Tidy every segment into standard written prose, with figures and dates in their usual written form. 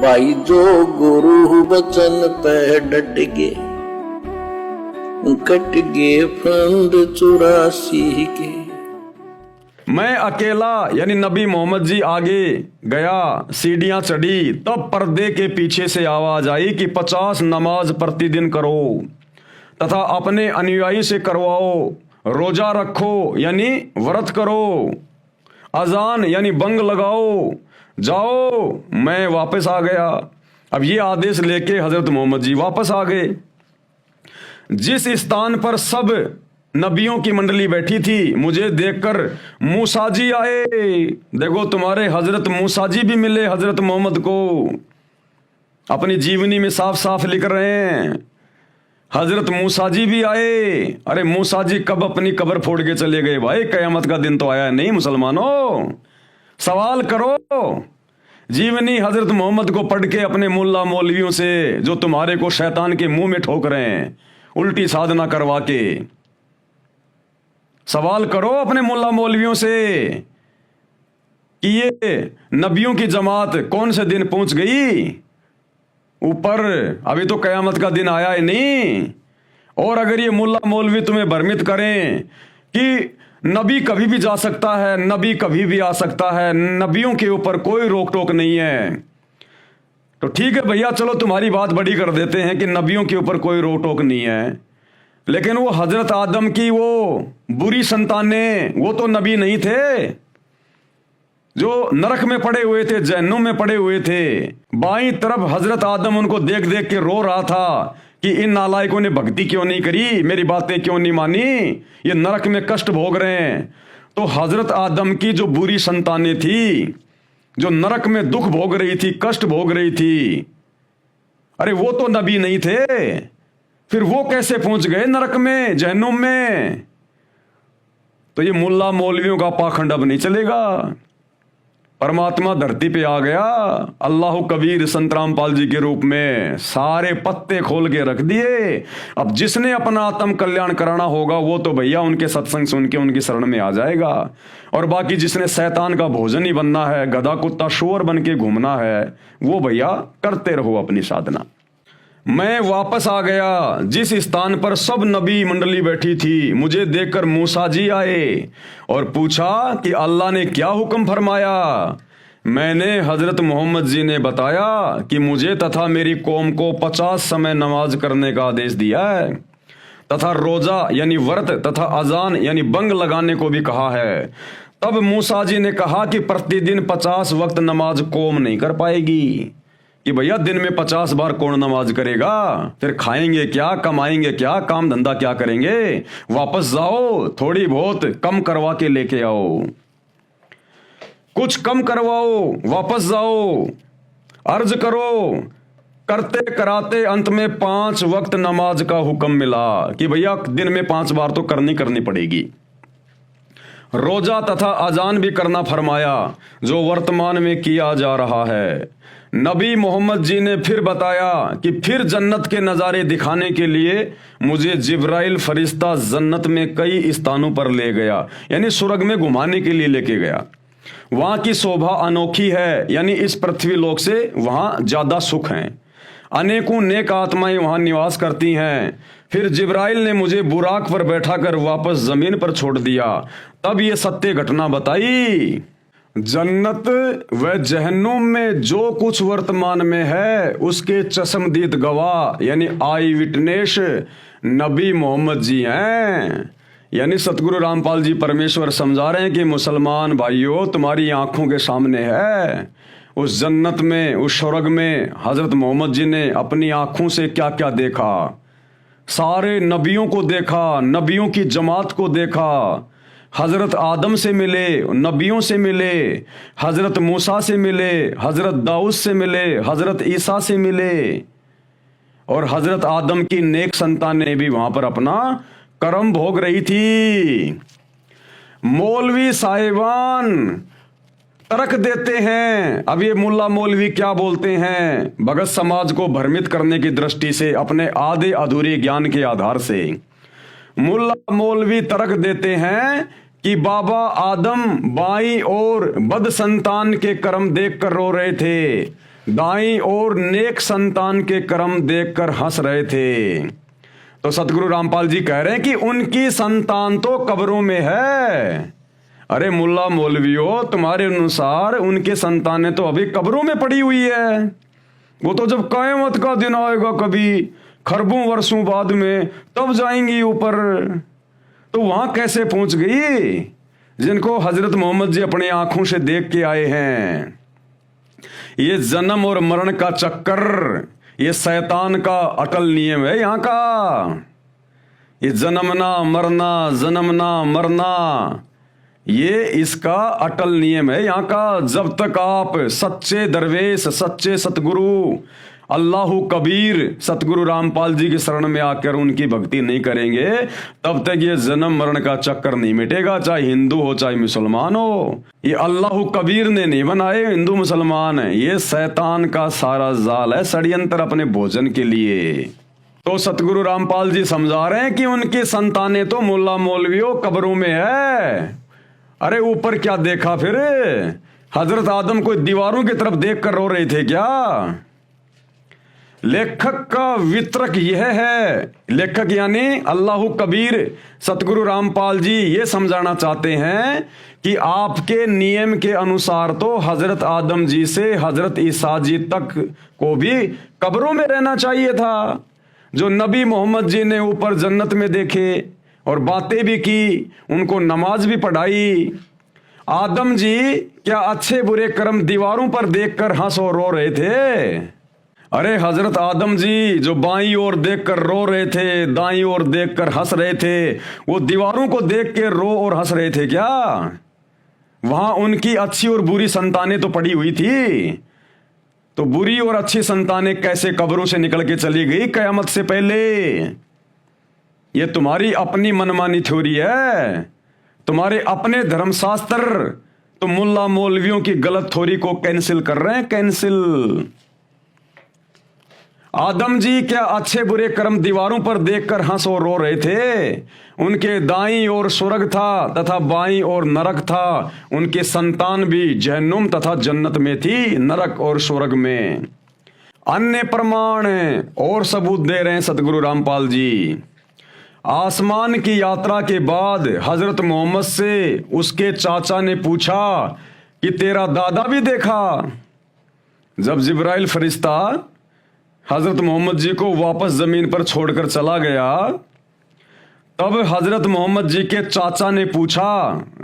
भाई जो गुरु बचन पे डट गे, कट गे फंद 84 के। मैं अकेला यानी नबी मोहम्मद जी आगे गया, सीढ़ियां चढ़ी, तब पर्दे के पीछे से आवाज आई कि 50 नमाज प्रतिदिन करो तथा अपने अनुयायी से करवाओ, रोजा रखो यानी व्रत करो, अजान यानी बंग लगाओ, जाओ। मैं वापस आ गया। अब ये आदेश लेके हजरत मोहम्मद जी वापस आ गए। जिस स्थान पर सब नबियों की मंडली बैठी थी, मुझे देखकर मूसा जी आए। देखो तुम्हारे हजरत मूसा जी भी मिले हजरत मोहम्मद को, अपनी जीवनी में साफ साफ लिख रहे हैं। हजरत मूसा जी भी आए। अरे मूसा जी कब अपनी कब्र फोड़ के चले गए भाई? कयामत का दिन तो आया नहीं मुसलमानों। सवाल करो। जीवनी हजरत मोहम्मद को पढ़ के अपने मुल्ला मौलवियों से, जो तुम्हारे को शैतान के मुंह में ठोक रहे हैं उल्टी साधना करवा के, सवाल करो अपने मुल्ला मौलवियों से कि ये नबियों की जमात कौन से दिन पहुंच गई ऊपर? अभी तो कयामत का दिन आया ही नहीं। और अगर ये मुल्ला मौलवी तुम्हें भ्रमित करें कि नबी कभी भी जा सकता है, नबी कभी भी आ सकता है, नबियों के ऊपर कोई रोक टोक नहीं है, तो ठीक है भैया, चलो तुम्हारी बात बड़ी कर देते हैं कि नबियों के ऊपर कोई रोक टोक नहीं है। लेकिन वो हजरत आदम की वो बुरी संतानें, वो तो नबी नहीं थे, जो नरक में पड़े हुए थे, जहन्नुम में पड़े हुए थे। बाईं तरफ हजरत आदम उनको देख देख के रो रहा था कि इन नालायकों ने भक्ति क्यों नहीं करी, मेरी बातें क्यों नहीं मानी, ये नरक में कष्ट भोग रहे हैं। तो हजरत आदम की जो बुरी संतानें थी, जो नरक में दुख भोग रही थी, कष्ट भोग रही थी, अरे वो तो नबी नहीं थे, फिर वो कैसे पहुंच गए नरक में, जहन्नुम में? तो ये मुल्ला मौलवियों का पाखंड अब नहीं चलेगा। परमात्मा धरती पे आ गया, अल्लाह कबीर संत रामपाल जी के रूप में, सारे पत्ते खोल के रख दिए। अब जिसने अपना आत्म कल्याण कराना होगा वो तो भैया उनके सत्संग सुन के उनकी शरण में आ जाएगा, और बाकी जिसने शैतान का भोजन ही बनना है, गधा कुत्ता शुअर बन के घूमना है, वो भैया करते रहो अपनी साधना। मैं वापस आ गया। जिस स्थान पर सब नबी मंडली बैठी थी, मुझे देखकर मूसा जी आए और पूछा कि अल्लाह ने क्या हुक्म फरमाया। मैंने हजरत मोहम्मद जी ने बताया कि मुझे तथा मेरी कौम को 50 समय नमाज करने का आदेश दिया है, तथा रोजा यानी व्रत तथा अजान यानी बंग लगाने को भी कहा है। तब मूसा जी ने कहा कि प्रतिदिन 50 वक्त नमाज कौम नहीं कर पाएगी, कि भैया दिन में 50 बार कौन नमाज करेगा? फिर खाएंगे क्या, कमाएंगे क्या, काम धंधा क्या करेंगे? वापस जाओ, थोड़ी बहुत कम करवा के लेके आओ, कुछ कम करवाओ, वापस जाओ, अर्ज करो। करते कराते अंत में 5 वक्त नमाज का हुक्म मिला कि भैया दिन में 5 बार तो करनी पड़ेगी। रोजा तथा अजान भी करना फरमाया, जो वर्तमान में किया जा रहा है। नबी मोहम्मद जी ने फिर बताया कि फिर जन्नत के नज़ारे दिखाने के लिए मुझे जिब्राइल फरिश्ता जन्नत में कई स्थानों पर ले गया, यानी स्वर्ग में घुमाने के लिए लेके गया। वहाँ की शोभा अनोखी है, यानी इस पृथ्वी लोक से वहाँ ज़्यादा सुख हैं। अनेकों नेक आत्माएं वहाँ निवास करती हैं। फिर जिब्राइल ने मुझे बुराक पर बैठाकर वापस ज़मीन पर छोड़ दिया। तब ये सत्य घटना बताई। जन्नत व जहन्नुम में जो कुछ वर्तमान में है उसके चश्मदीद गवाह यानी आई विटनेस नबी मोहम्मद जी हैं। यानी सतगुरु रामपाल जी परमेश्वर समझा रहे हैं कि मुसलमान भाइयों, तुम्हारी आंखों के सामने है उस जन्नत में, उस स्वर्ग में हजरत मोहम्मद जी ने अपनी आंखों से क्या क्या देखा। सारे नबियों को देखा, नबियों की जमात को देखा। हजरत आदम से मिले, नबियों से मिले, हजरत मूसा से मिले, हजरत दाऊद से मिले, हजरत ईसा से मिले, और हजरत आदम की नेक संतानें भी वहां पर अपना कर्म भोग रही थी। मौलवी साहिबान तर्क देते हैं। अब ये मुल्ला मौलवी क्या बोलते हैं? भगत समाज को भ्रमित करने की दृष्टि से, अपने आधे अधूरे ज्ञान के आधार से मुल्ला मौलवी तर्क देते हैं कि बाबा आदम बाई और बद संतान के कर्म देख कर रो रहे थे, दाईं ओर नेक संतान के कर्म देखकर हंस रहे थे। तो सतगुरु रामपाल जी कह रहे हैं कि उनकी संतान तो कब्रों में है। अरे मुल्ला मौलवियों, तुम्हारे अनुसार उनके संतानें तो अभी कब्रों में पड़ी हुई है। वो तो जब क़यामत का दिन आएगा कभी खरबों वर्षों बाद में, तब जाएंगी ऊपर। तो वहां कैसे पहुंच गई जिनको हजरत मोहम्मद जी अपनी आंखों से देख के आए हैं? ये जन्म और मरण का चक्कर, ये शैतान का अटल नियम है यहाँ का। ये जन्मना मरना, जन्मना मरना, ये इसका अटल नियम है यहाँ का। जब तक आप सच्चे दरवेश, सच्चे सतगुरु अल्लाहु कबीर सतगुरु रामपाल जी की शरण में आकर उनकी भक्ति नहीं करेंगे, तब तक ये जन्म मरण का चक्कर नहीं मिटेगा, चाहे हिंदू हो चाहे मुसलमान हो। ये अल्लाहु कबीर ने नहीं बनाए हिंदू मुसलमान, ये शैतान का सारा जाल है, षड्यंत्र अपने भोजन के लिए। तो सतगुरु रामपाल जी समझा रहे हैं कि उनकी संतानें तो मुल्ला मौलवियों कब्रों में है। अरे ऊपर क्या देखा फिर? हजरत आदम को दीवारों की तरफ देख कर रो रहे थे क्या? लेखक का वितरक यह है, लेखक यानी अल्लाहु कबीर सतगुरु रामपाल जी ये समझाना चाहते हैं कि आपके नियम के अनुसार तो हजरत आदम जी से हजरत ईसा जी तक को भी कब्रों में रहना चाहिए था। जो नबी मोहम्मद जी ने ऊपर जन्नत में देखे और बातें भी की, उनको नमाज भी पढ़ाई। आदम जी क्या अच्छे बुरे कर्म दीवारों पर देखकर हंस और रो रहे थे? अरे हजरत आदम जी जो बाईं ओर देखकर रो रहे थे, दाईं ओर देखकर हंस रहे थे, वो दीवारों को देख के रो और हंस रहे थे क्या? वहां उनकी अच्छी और बुरी संतानें तो पड़ी हुई थी। तो बुरी और अच्छी संतानें कैसे कब्रों से निकल के चली गई कयामत से पहले? ये तुम्हारी अपनी मनमानी थ्योरी है, तुम्हारे अपने धर्मशास्त्र। तो मुल्ला मौलवियों की गलत थ्योरी को कैंसिल कर रहे हैं, कैंसिल। आदम जी क्या अच्छे बुरे कर्म दीवारों पर देखकर हंस और रो रहे थे? उनके दाईं ओर स्वर्ग था तथा बाईं ओर नरक था। उनके संतान भी जहन्नुम तथा जन्नत में थी, नरक और स्वर्ग में। अन्य प्रमाण और सबूत दे रहे हैं सतगुरु रामपाल जी। आसमान की यात्रा के बाद हजरत मोहम्मद से उसके चाचा ने पूछा कि तेरा दादा भी देखा? जब जिब्राइल फरिश्ता हजरत मोहम्मद जी को वापस जमीन पर छोड़कर चला गया, तब हजरत मोहम्मद जी के चाचा ने पूछा,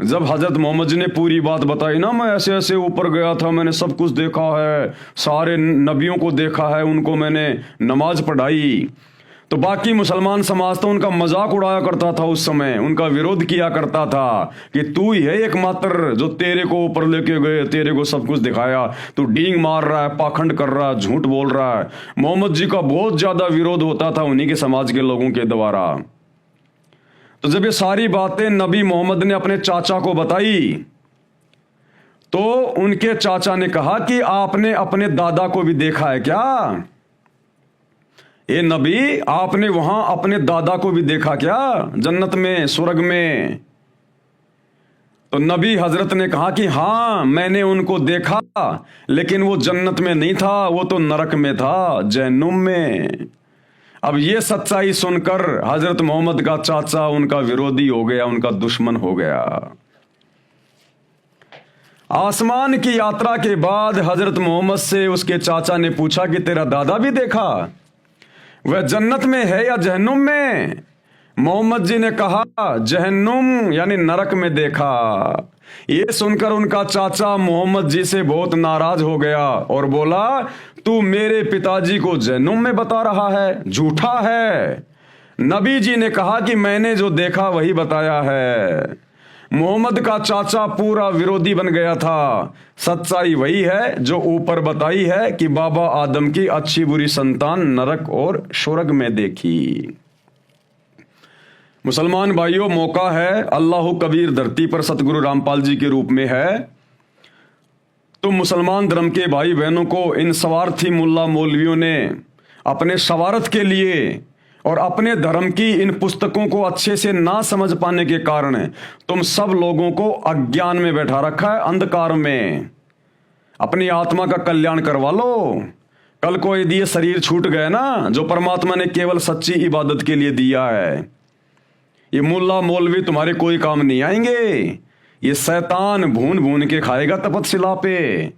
जब हजरत मोहम्मद जी ने पूरी बात बताई ना, मैं ऐसे ऐसे ऊपर गया था, मैंने सब कुछ देखा है, सारे नबियों को देखा है, उनको मैंने नमाज पढ़ाई। तो बाकी मुसलमान समाज तो उनका मजाक उड़ाया करता था, उस समय उनका विरोध किया करता था कि तू ही है एकमात्र जो तेरे को ऊपर लेके गए, तेरे को सब कुछ दिखाया, तू डींग मार रहा है, पाखंड कर रहा है, झूठ बोल रहा है। मोहम्मद जी का बहुत ज्यादा विरोध होता था उन्हीं के समाज के लोगों के द्वारा। तो जब ये सारी बातें नबी मोहम्मद ने अपने चाचा को बताई, तो उनके चाचा ने कहा कि आपने अपने दादा को भी देखा है क्या? ये नबी, आपने वहां अपने दादा को भी देखा क्या जन्नत में, स्वर्ग में? तो नबी हजरत ने कहा कि हाँ मैंने उनको देखा, लेकिन वो जन्नत में नहीं था, वो तो नरक में था, जहन्नुम में। अब ये सच्चाई सुनकर हजरत मोहम्मद का चाचा उनका विरोधी हो गया, उनका दुश्मन हो गया। आसमान की यात्रा के बाद हजरत मोहम्मद से उसके चाचा ने पूछा कि तेरा दादा भी देखा? वह जन्नत में है या जहन्नुम में? मोहम्मद जी ने कहा जहन्नुम यानी नरक में देखा। ये सुनकर उनका चाचा मोहम्मद जी से बहुत नाराज हो गया और बोला, तू मेरे पिताजी को जहन्नुम में बता रहा है, झूठा है। नबी जी ने कहा कि मैंने जो देखा वही बताया है। मोहम्मद का चाचा पूरा विरोधी बन गया था। सच्चाई वही है जो ऊपर बताई है कि बाबा आदम की अच्छी बुरी संतान नरक और स्वर्ग में देखी। मुसलमान भाइयों, मौका है, अल्लाह कबीर धरती पर सतगुरु रामपाल जी के रूप में है। तो मुसलमान धर्म के भाई बहनों को इन स्वार्थी मुल्ला मौलवियों ने अपने स्वार्थ के लिए और अपने धर्म की इन पुस्तकों को अच्छे से ना समझ पाने के कारण तुम सब लोगों को अज्ञान में बैठा रखा है, अंधकार में। अपनी आत्मा का कल्याण करवा लो। कल को यदि ये शरीर छूट गए ना, जो परमात्मा ने केवल सच्ची इबादत के लिए दिया है, ये मुल्ला मौलवी तुम्हारे कोई काम नहीं आएंगे। ये शैतान भून भून के खाएगा तपतशिला पे,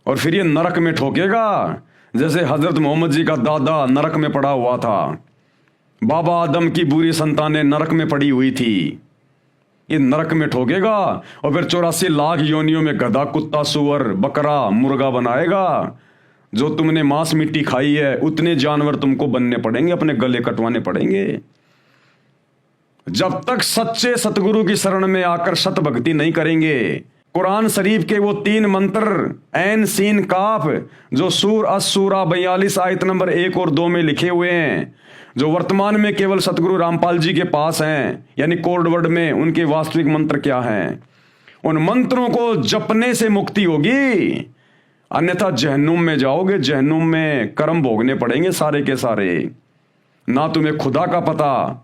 और फिर ये नरक में ठोकेगा, जैसे हजरत मोहम्मद जी का दादा नरक में पड़ा हुआ था। बाबा आदम की बुरी संतानें नरक में पड़ी हुई थी। ये नरक में ठोकेगा और फिर 84 लाख योनियों में गधा, कुत्ता, सुअर, बकरा, मुर्गा बनाएगा। जो तुमने मांस मिट्टी खाई है उतने जानवर तुमको बनने पड़ेंगे, अपने गले कटवाने पड़ेंगे। जब तक सच्चे सतगुरु की शरण में आकर सत भक्ति नहीं करेंगे। कुरान शरीफ के वो 3 मंत्र ऐन सीन काफ, जो सूर असूरा 42 आयत नंबर 1 और 2 में लिखे हुए हैं, जो वर्तमान में केवल सतगुरु रामपाल जी के पास हैं, यानी कोड वर्ड में उनके वास्तविक मंत्र क्या हैं, उन मंत्रों को जपने से मुक्ति होगी, अन्यथा जहन्नुम में जाओगे। जहन्नुम में कर्म भोगने पड़ेंगे सारे के सारे। ना तुम्हें खुदा का पता,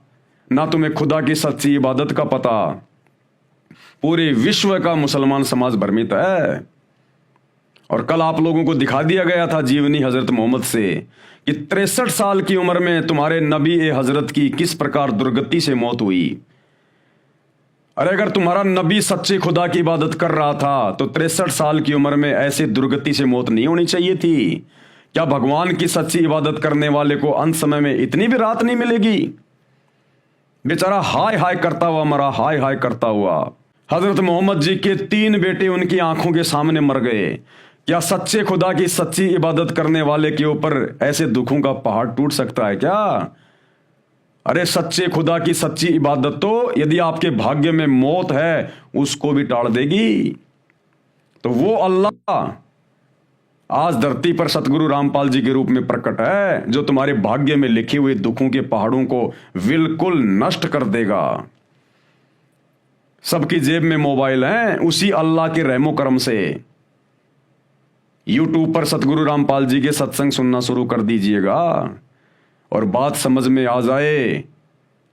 ना तुम्हें खुदा की सच्ची इबादत का पता। पूरे विश्व का मुसलमान समाज भ्रमित है। और कल आप लोगों को दिखा दिया गया था जीवनी हजरत मोहम्मद से कि 63 साल की उम्र में तुम्हारे नबी ए हजरत की किस प्रकार दुर्गति से मौत हुई। अरे अगर तुम्हारा नबी सच्चे खुदा की इबादत कर रहा था तो 63 साल की उम्र में ऐसे दुर्गति से मौत नहीं होनी चाहिए थी। क्या भगवान की सच्ची इबादत करने वाले को अंत समय में इतनी भी रात नहीं मिलेगी? बेचारा हाय हाय करता हुआ मरा, हाय हाय करता हुआ। हजरत मोहम्मद जी के 3 बेटे उनकी आंखों के सामने मर गए। क्या सच्चे खुदा की सच्ची इबादत करने वाले के ऊपर ऐसे दुखों का पहाड़ टूट सकता है क्या? अरे सच्चे खुदा की सच्ची इबादत तो यदि आपके भाग्य में मौत है उसको भी टाल देगी। तो वो अल्लाह आज धरती पर सतगुरु रामपाल जी के रूप में प्रकट है, जो तुम्हारे भाग्य में लिखे हुए दुखों के पहाड़ों को बिल्कुल नष्ट कर देगा। सबकी जेब में मोबाइल है, उसी अल्लाह के रहमो करम से यूट्यूब पर सतगुरु रामपाल जी के सत्संग सुनना शुरू कर दीजिएगा। और बात समझ में आ जाए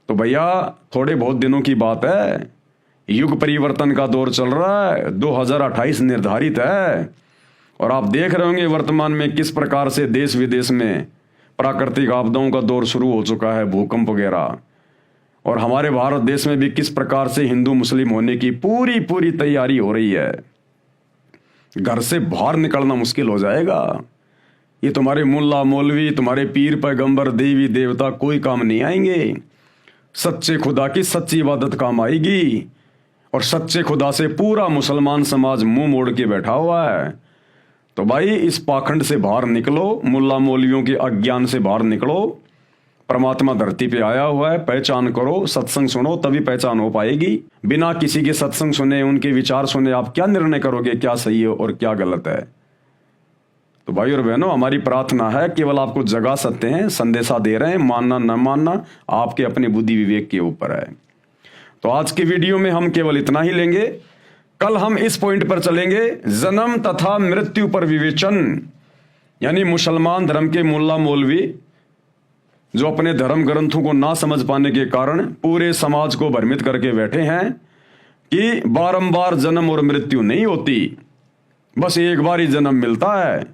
तो भैया थोड़े बहुत दिनों की बात है, युग परिवर्तन का दौर चल रहा है, 2028 निर्धारित है। और आप देख रहे होंगे वर्तमान में किस प्रकार से देश विदेश में प्राकृतिक आपदाओं का दौर शुरू हो चुका है, भूकंप वगैरह। और हमारे भारत देश में भी किस प्रकार से हिंदू मुस्लिम होने की पूरी पूरी तैयारी हो रही है। घर से बाहर निकलना मुश्किल हो जाएगा। ये तुम्हारे मुल्ला मौलवी, तुम्हारे पीर पैगंबर, देवी देवता कोई काम नहीं आएंगे। सच्चे खुदा की सच्ची इबादत काम आएगी। और सच्चे खुदा से पूरा मुसलमान समाज मुंह मोड़ के बैठा हुआ है। तो भाई इस पाखंड से बाहर निकलो, मुल्ला मौलवियों के अज्ञान से बाहर निकलो। परमात्मा धरती पे आया हुआ है, पहचान करो, सत्संग सुनो, तभी पहचान हो पाएगी। बिना किसी के सत्संग सुने, उनके विचार सुने आप क्या निर्णय करोगे क्या सही है और क्या गलत है? तो भाई और बहनों, हमारी प्रार्थना है, केवल आपको जगा सकते हैं, संदेशा दे रहे हैं, मानना न मानना आपके अपने बुद्धि विवेक के ऊपर है। तो आज के वीडियो में हम केवल इतना ही लेंगे। कल हम इस पॉइंट पर चलेंगे, जन्म तथा मृत्यु पर विवेचन। यानी मुसलमान धर्म के मुल्ला मौलवी जो अपने धर्म ग्रंथों को ना समझ पाने के कारण पूरे समाज को भ्रमित करके बैठे हैं कि बारंबार जन्म और मृत्यु नहीं होती, बस एक बार ही जन्म मिलता है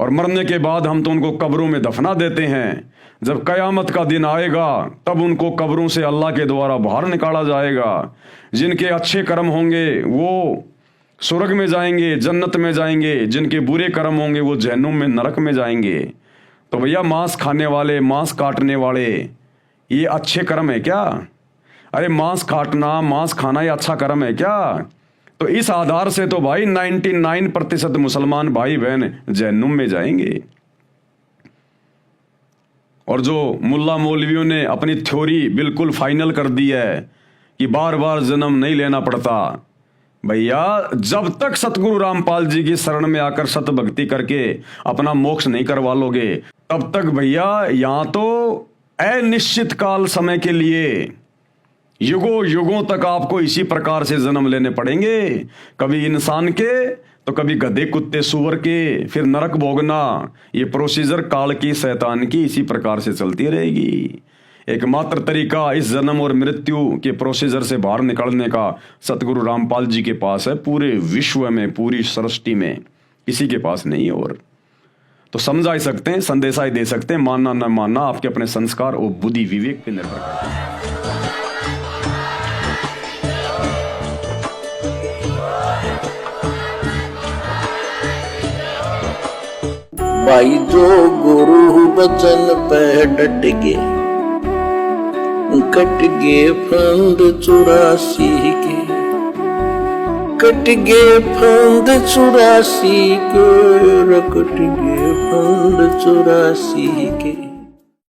और मरने के बाद हम तो उनको कब्रों में दफना देते हैं। जब कयामत का दिन आएगा तब उनको कब्रों से अल्लाह के द्वारा बाहर निकाला जाएगा। जिनके अच्छे कर्म होंगे वो स्वर्ग में जाएंगे, जन्नत में जाएंगे, जिनके बुरे कर्म होंगे वो जहन्नुम में, नरक में जाएंगे। तो भैया मांस खाने वाले, मांस काटने वाले, ये अच्छे कर्म है क्या? अरे मांस काटना, मांस खाना ये अच्छा कर्म है क्या? तो इस आधार से तो भाई 99% मुसलमान भाई बहन जहन्नुम में जाएंगे। और जो मुल्ला मौलवियों ने अपनी थ्योरी बिल्कुल फाइनल कर दी है कि बार बार जन्म नहीं लेना पड़ता, भैया जब तक सतगुरु रामपाल जी की शरण में आकर सत भक्ति करके अपना मोक्ष नहीं करवा लोगे तब तक भैया यहां तो अनिश्चित काल समय के लिए युगों युगों तक आपको इसी प्रकार से जन्म लेने पड़ेंगे। कभी इंसान के तो कभी गधे, कुत्ते, सुअर के, फिर नरक भोगना। ये प्रोसीजर काल की, शैतान की इसी प्रकार से चलती रहेगी। एकमात्र तरीका इस जन्म और मृत्यु के प्रोसीजर से बाहर निकलने का सतगुरु रामपाल जी के पास है। पूरे विश्व में, पूरी सृष्टि में किसी के पास नहीं है। और तो समझा ही सकते हैं, संदेशा ही दे सकते हैं, मानना न मानना आपके अपने संस्कार और बुद्धि विवेक पे निर्भर करता है। भाई जो गुरु बचन पे डट गे, कट गे फंद 84 के, कट गे फंद 84 के, कट गे फंद 84 के।